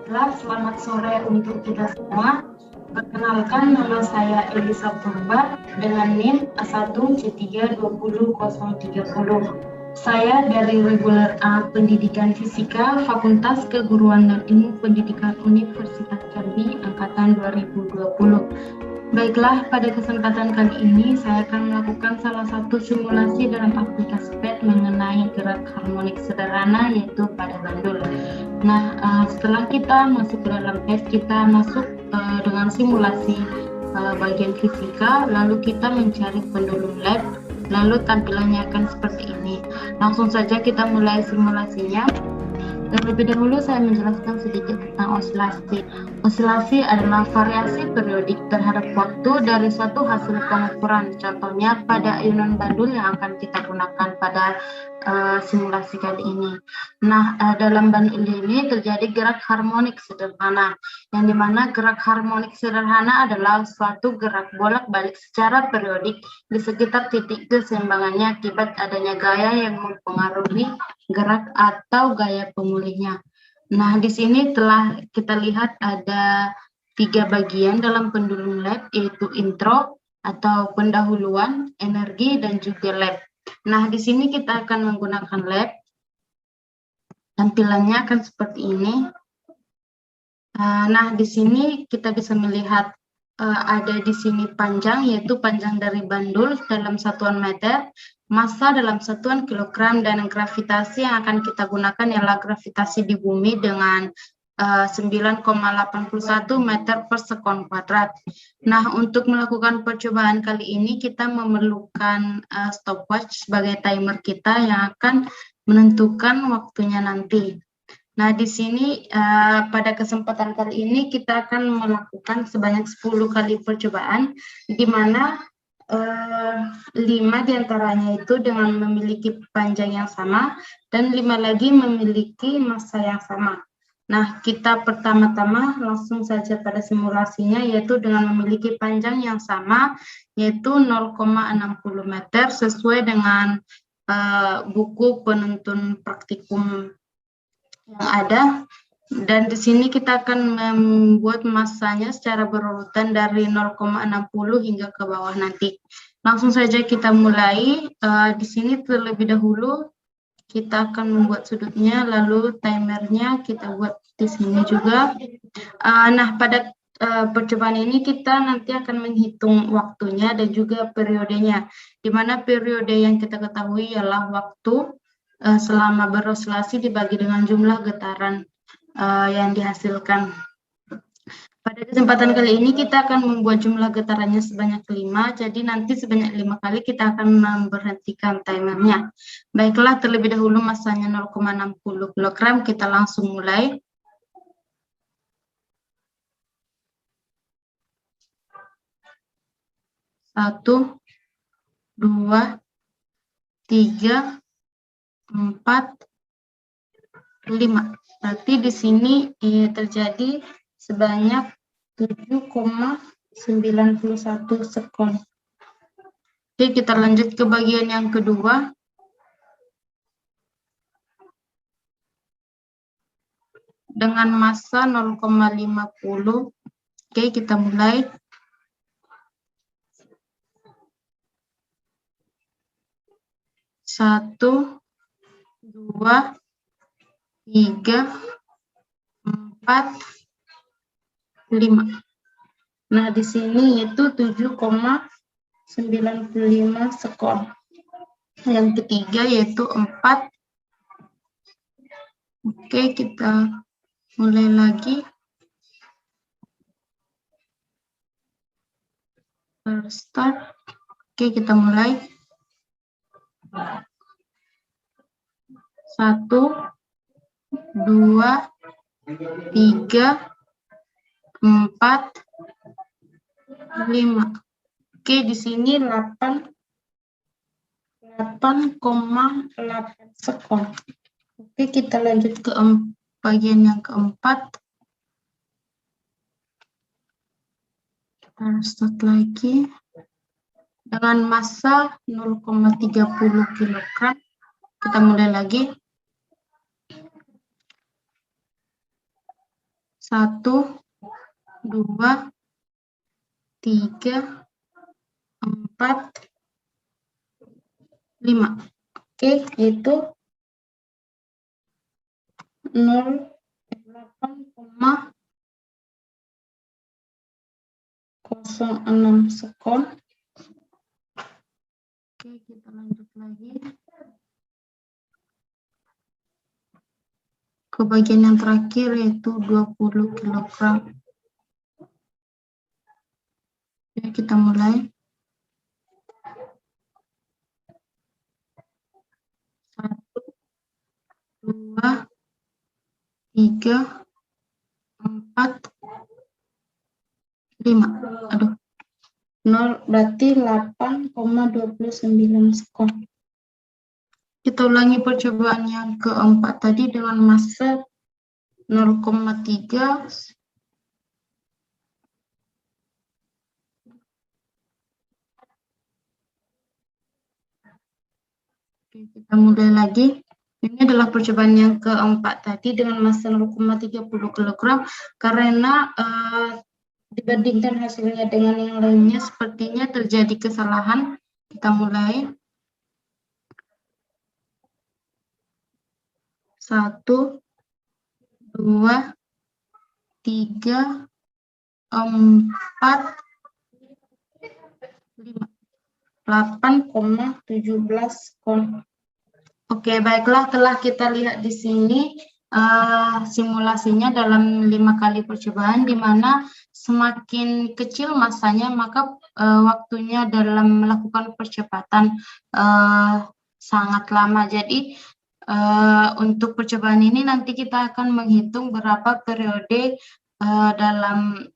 Baiklah, selamat sore untuk kita semua. Perkenalkan, nama saya Elisa Purba dengan NIM A1C3200030. Saya dari Reguler A Pendidikan Fisika Fakultas Keguruan dan Ilmu Pendidikan Universitas Jambi Angkatan 2020. Baiklah, pada kesempatan kali ini saya akan melakukan salah satu simulasi dalam aplikasi PET mengenai gerak harmonik sederhana, yaitu pada bandul. Nah, setelah kita masuk ke dalam PET, kita masuk dengan simulasi bagian fisika, lalu kita mencari pendulum lab, lalu tampilannya akan seperti ini. Langsung saja kita mulai simulasinya. Terlebih dahulu saya menjelaskan sedikit tentang osilasi. Osilasi adalah variasi periodik terhadap waktu dari suatu hasil pengukuran. Contohnya pada ayunan bandul yang akan kita gunakan pada simulasi kali ini. Nah, dalam bandul ini terjadi gerak harmonik sederhana, yang dimana gerak harmonik sederhana adalah suatu gerak bolak-balik secara periodik di sekitar titik keseimbangannya akibat adanya gaya yang mempengaruhi gerak atau gaya pemulihnya. Nah, di sini telah kita lihat ada 3 bagian dalam pendulum lab, yaitu intro atau pendahuluan, energi, dan juga lab. Nah, di sini kita akan menggunakan lab. Tampilannya akan seperti ini. Nah, di sini kita bisa melihat ada di sini panjang, yaitu panjang dari bandul dalam satuan meter, massa dalam satuan kilogram, dan gravitasi yang akan kita gunakan ialah gravitasi di bumi dengan 9,81 meter per sekon kuadrat. Nah, untuk melakukan percobaan kali ini kita memerlukan stopwatch sebagai timer kita yang akan menentukan waktunya nanti. Nah, di sini pada kesempatan kali ini kita akan melakukan sebanyak 10 kali percobaan, di mana 5 diantaranya itu dengan memiliki panjang yang sama, dan 5 lagi memiliki massa yang sama. Nah, kita pertama-tama langsung saja pada simulasinya, yaitu dengan memiliki panjang yang sama, yaitu 0,60 meter, sesuai dengan buku penuntun praktikum yang ada. Dan di sini kita akan membuat massanya secara berurutan dari 0,60 hingga ke bawah nanti. Langsung saja kita mulai. Di sini terlebih dahulu kita akan membuat sudutnya, lalu timernya kita buat di sini juga. Nah, pada percobaan ini kita nanti akan menghitung waktunya dan juga periodenya, di mana periode yang kita ketahui ialah waktu selama berosilasi dibagi dengan jumlah getaran yang dihasilkan. Pada kesempatan kali ini kita akan membuat jumlah getarannya sebanyak 5, jadi nanti sebanyak 5 kali kita akan memberhentikan timernya. Baiklah, terlebih dahulu massanya 0,60 kg, kita langsung mulai. Satu, 2, 3, 4, 5. Berarti di sini terjadi sebanyak 7,91 sekon. Oke, kita lanjut ke bagian yang kedua. Dengan massa 0,50. Oke, kita mulai. 1, 2, 3, 4, 5. Nah, di sini itu 7,95 sekon. Yang ketiga yaitu 4. Oke, kita mulai lagi. Start. Oke, kita mulai. 1, 2, 3, 4, 5. Oke, di sini 8,8 sekon. Oke, kita lanjut ke bagian yang keempat. Kita start lagi. Dengan massa 0,30 kg. Kita mulai lagi. 1, 2, 3, 4, 5. Oke, itu 8,06 sekon. Oke, kita lanjut lagi ke bagian yang terakhir, yaitu 20 kg. Oke, kita mulai. 1, 2, 3, 4, 5. Aduh, 0 berarti 8,29 sekon. Kita ulangi percobaan yang keempat tadi dengan massa 0,3. Oke, kita mulai lagi. Ini adalah percobaan yang keempat tadi dengan massa 0,30 kg, karena dibandingkan hasilnya dengan yang lainnya sepertinya terjadi kesalahan. Kita mulai. 1, 2, 3, 4, 5. 8,17 kon. Oke, baiklah, telah kita lihat di sini simulasinya dalam 5 kali percobaan, di mana semakin kecil massanya maka waktunya dalam melakukan percepatan sangat lama. Jadi untuk percobaan ini nanti kita akan menghitung berapa periode dalam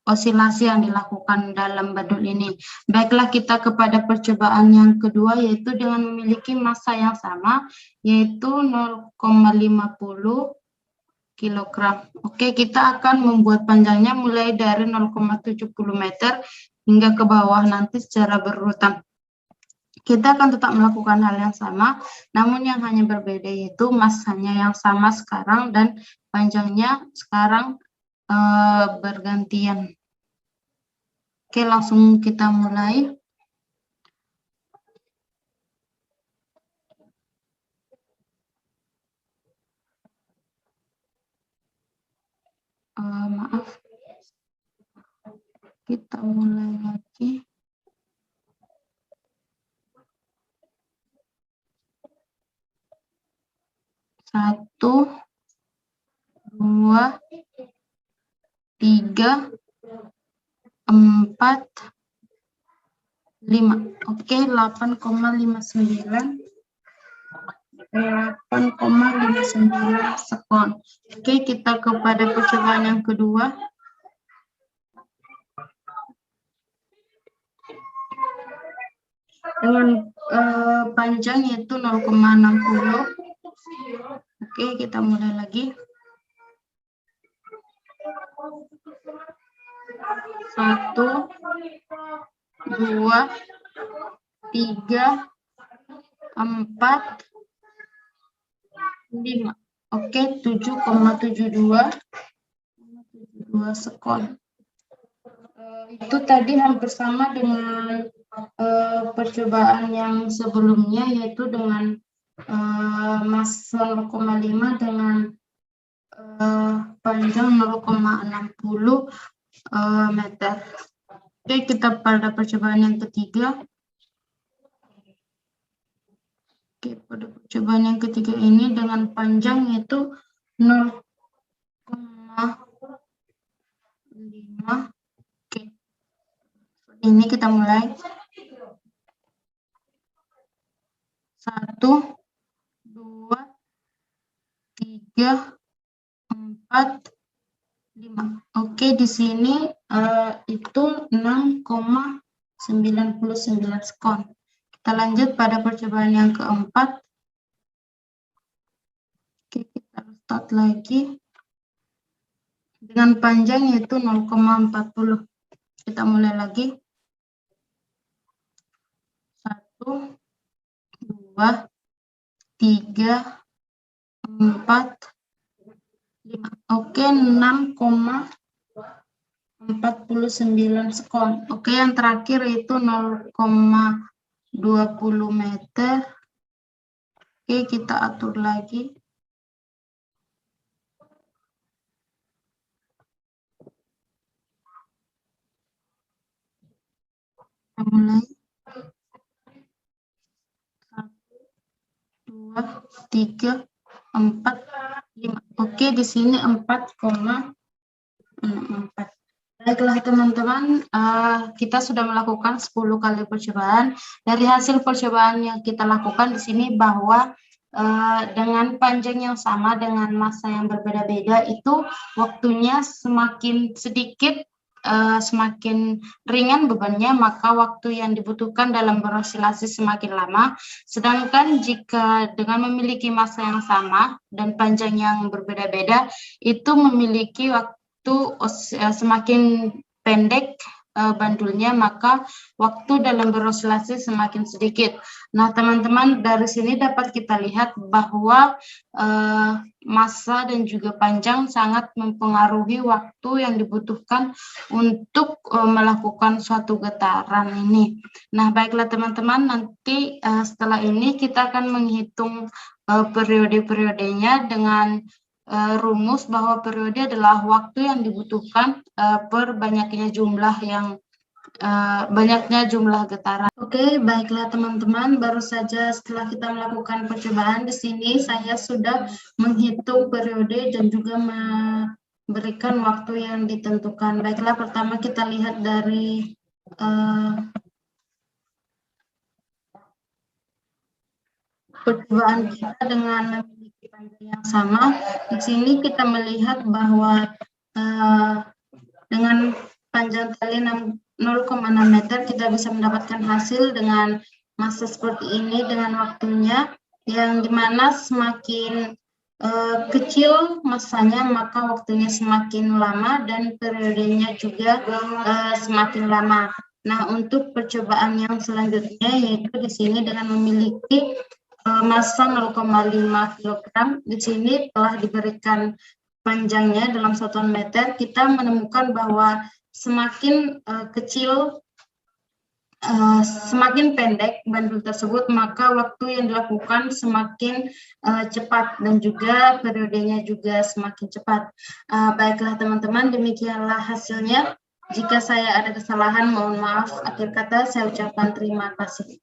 osilasi yang dilakukan dalam badut ini. Baiklah, kita kepada percobaan yang kedua, yaitu dengan memiliki massa yang sama, yaitu 0,50 kg. Oke, kita akan membuat panjangnya mulai dari 0,70 meter hingga ke bawah nanti secara berurutan. Kita akan tetap melakukan hal yang sama, namun yang hanya berbeda yaitu massanya yang sama sekarang dan panjangnya sekarang bergantian. Oke, langsung kita mulai. Maaf, kita mulai lagi. Satu, 2, 3, 4, 5. Oke, 8,59 sekon. Oke, kita kepada percobaan yang kedua. Dengan panjang yaitu 0,60. Oke, kita mulai lagi. 1, 2, 3, 4, 5. Oke, 7,72 sekon. Itu tadi hampir sama dengan percobaan yang sebelumnya, yaitu dengan massa 0,5 dengan panjang 0,60 meter. Oke, kita pada percobaan yang ketiga. Oke, pada percobaan yang ketiga ini dengan panjang yaitu 0,5. Oke, ini kita mulai. 1, 2, 3, 4, 5. Oke, di sini itu 6,99 sekon. Kita lanjut pada percobaan yang keempat. Oke, kita start lagi. Dengan panjang yaitu 0,40. Kita mulai lagi. 1, 2, 3, 4, Oke, 6,49 sekon. Oke, yang terakhir itu 0,20 meter. Oke, kita atur lagi. Kita mulai. 1, 2, 3, 4, 5. Oke, di sini 4,4. Baiklah teman-teman, kita sudah melakukan 10 kali percobaan. Dari hasil percobaan yang kita lakukan di sini bahwa dengan panjang yang sama dengan massa yang berbeda-beda itu waktunya semakin sedikit, semakin ringan bebannya, maka waktu yang dibutuhkan dalam berosilasi semakin lama. Sedangkan jika dengan memiliki massa yang sama dan panjang yang berbeda-beda, itu memiliki waktu semakin pendek bandulnya, maka waktu dalam berosilasi semakin sedikit. Nah, teman-teman, dari sini dapat kita lihat bahwa massa dan juga panjang sangat mempengaruhi waktu yang dibutuhkan untuk melakukan suatu getaran ini. Nah, baiklah teman-teman, nanti setelah ini kita akan menghitung periode-periodenya dengan rumus bahwa periode adalah waktu yang dibutuhkan per banyaknya jumlah getaran. Oke, baiklah teman-teman, baru saja setelah kita melakukan percobaan di sini saya sudah menghitung periode dan juga memberikan waktu yang ditentukan. Baiklah, pertama kita lihat dari percobaan kita dengan memiliki panjang yang sama. Di sini kita melihat bahwa dengan panjang tali 0,6 meter kita bisa mendapatkan hasil dengan massa seperti ini dengan waktunya, yang dimana semakin kecil massanya maka waktunya semakin lama dan periodenya juga semakin lama. Nah, untuk percobaan yang selanjutnya yaitu di sini dengan memiliki massa 0,5 kg, di sini telah diberikan panjangnya dalam satuan meter. Kita menemukan bahwa semakin kecil, semakin pendek bandul tersebut, maka waktu yang dilakukan semakin cepat dan juga periodenya juga semakin cepat. Baiklah teman-teman, demikianlah hasilnya. Jika saya ada kesalahan, mohon maaf. Akhir kata saya ucapkan terima kasih.